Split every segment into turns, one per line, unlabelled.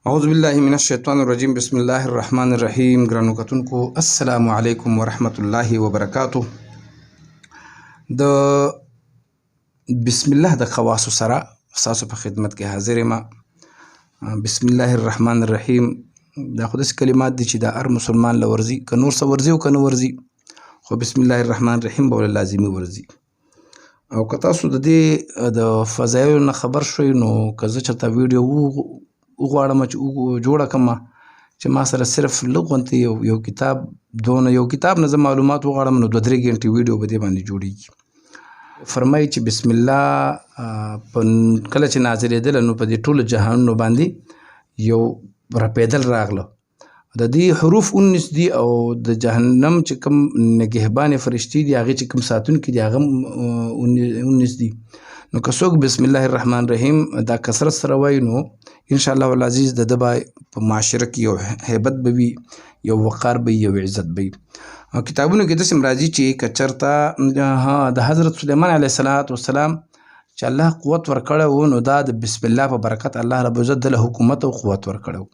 اعوذ بالله من الشیطان الرجیم بسم الله الرحمن الرحیم. ګرانو کتونکو السلام علیکم ورحمت الله وبرکاتو. د بسم الله د خواصو سره تاسو په خدمت کې حاضر یم. بسم الله الرحمن الرحیم دا خو داسې کلمات دي چې د هر مسلمان له ورځي، که نور څه ورځي او که نه ورځي، خو بسم الله الرحمن الرحیم به ولې لازمي ورځي. او که تاسو د دې د فضایلو نه خبر شوئ، نو که زه چېرته ویډیو وغواړم چې جوړه کړمه چې ما سره صرف لږ غوندې یو کتاب دونه یو کتاب نه زه معلومات وغواړم، نو 2-3 ګنټې ویډیو به دې باندې جوړېږي. فرمایي چې بسم الله کله چې نازلېدله نو په دې ټولو جهانونو باندې یو رپېدل راغله. د دې حروف 19 دي او د جهنم چې کوم نګهبانې فرشتې دي هغې چې کوم ساتونکي دي هغه 19 دي. نو که څوک بسم الله الرحمن الرحیم دا کثرت سره وایي، نو انشاءالله العزیز د ده به په معاشره کې یو هیبت به وي، یو وقار به وي، یو عزت به وي. کتابونو کې داسې راځي چې که چېرته د حضرت سلیمان علیه السلام چې الله قوت ورکړی و، نو دا د بسم الله په برکت الله رب العزت دله حکومت او قوت ورکړی و.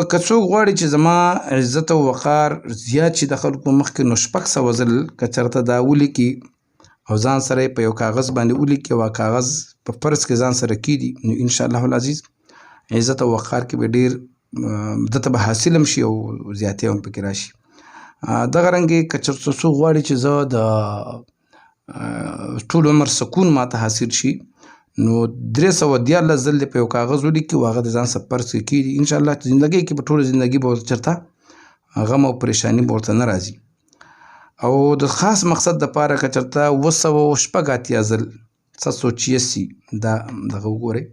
که څوک غواړي چې زما عزت او وقار زیات شي د خلکو مخکې، نو 600 ځل که چېرته دا ولیکي او ځان سره یې په یو کاغذ باندې ولیکي او کاغذ په فرض کې ځان سره کیدي، نو انشاءالله العزیز عزت او وقار کې به ډېر ده ته به حاصل هم شي او زیاتې هم پکې راشي. دغه رنګې که چېرته څوک غواړي چې زه د ټول عمر سکون ماته حاصل شي، نو 314 ځل دې په یو کاغذ ولیکي او هغه د ځان سره فرض کې کیدي. انشاءالله زندګۍ کې به ټوله زندګي به ورته چېرته غم او پریشاني به ورته نه راځي. او د خاص مقصد دپاره که چېرته 286 ځل 786 دا دغه وګورئ،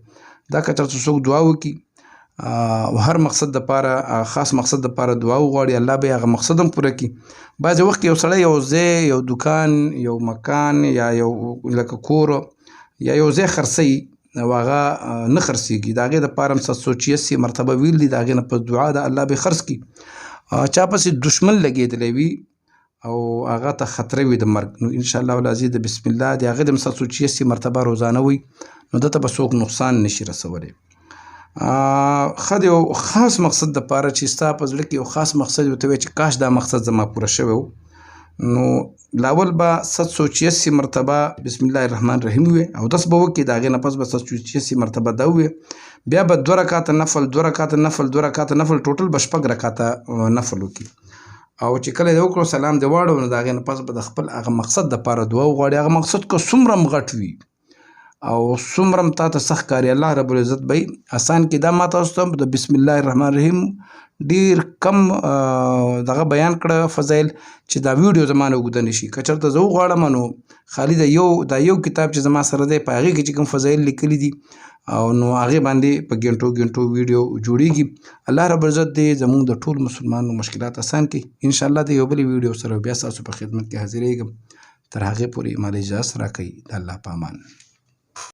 دا که چېرته څوک دعا وکړي او هر مقصد دپاره خاص مقصد دپاره دعا وغواړي، الله به یې هغه مقصد هم پوره کړي. بعضې وخت یو سړی یو ځای، یو دکان، یو مکان یا یو لکه کور یا یو ځای خرڅوي او هغه نه خرڅېږي، د هغې دپاره هم 786 مرتبه ویل دي، د هغې نه پس دعا ده الله به یې خرڅ کړي. چا پسې دشمن لګېدلی وي او هغه ته خطره وي د مرګ، نو انشاءالله العزیز د بسم الله د هغې د 786 مرتبه روزانه وي، نو ده ته به څوک نقصان نشي رسولی. ښه د یو خاص مقصد دپاره چې ستا په زړه کې یو خاص مقصد ورته وایي چې کاش دا مقصد زما پوره شوی و، نو لاول به 786 مرتبه بسم الله الرحمن الرحیم ووایي او داس به وکړي، د هغې نه پس به 786 مرتبه دا ووایي، بیا به 2 رکعته نفل 2 رکعته نفل 2 رکعته نفل ټوټل به 6 رکعته نفل وکړي. او چې کله دې وکړو سلام دې واړو، نو د هغې نه پس به د خپل هغه مقصد دپاره دعا وغواړي. هغه مقصد که څومره هم غټ وي او څومره هم تا ته سخت ښکاري، الله رب العزت به آسان کړي. دا ما تاسو ته د بسم الله الرحمن الرحیم ډېر کم دغه بیان کړه فضایل چې دا ویډیو زما نه اوږده نه شي. که چېرته زه وغواړم نو خالي دا یو کتاب چې زما سره دی په هغې کې چې کوم فضایل لیکلي دي او نو هغې باندې په ګنټو ویډیو جوړېږي. الله رب العزت دې زموږ د ټول مسلمانانو مشکلات آسان کړي. انشاءالله د یو بلې ویډیو سره بیا ستاسو په خدمت کې حاضرېږم. تر هغې پورې ما له اجازت راکوئ. د الله په امان.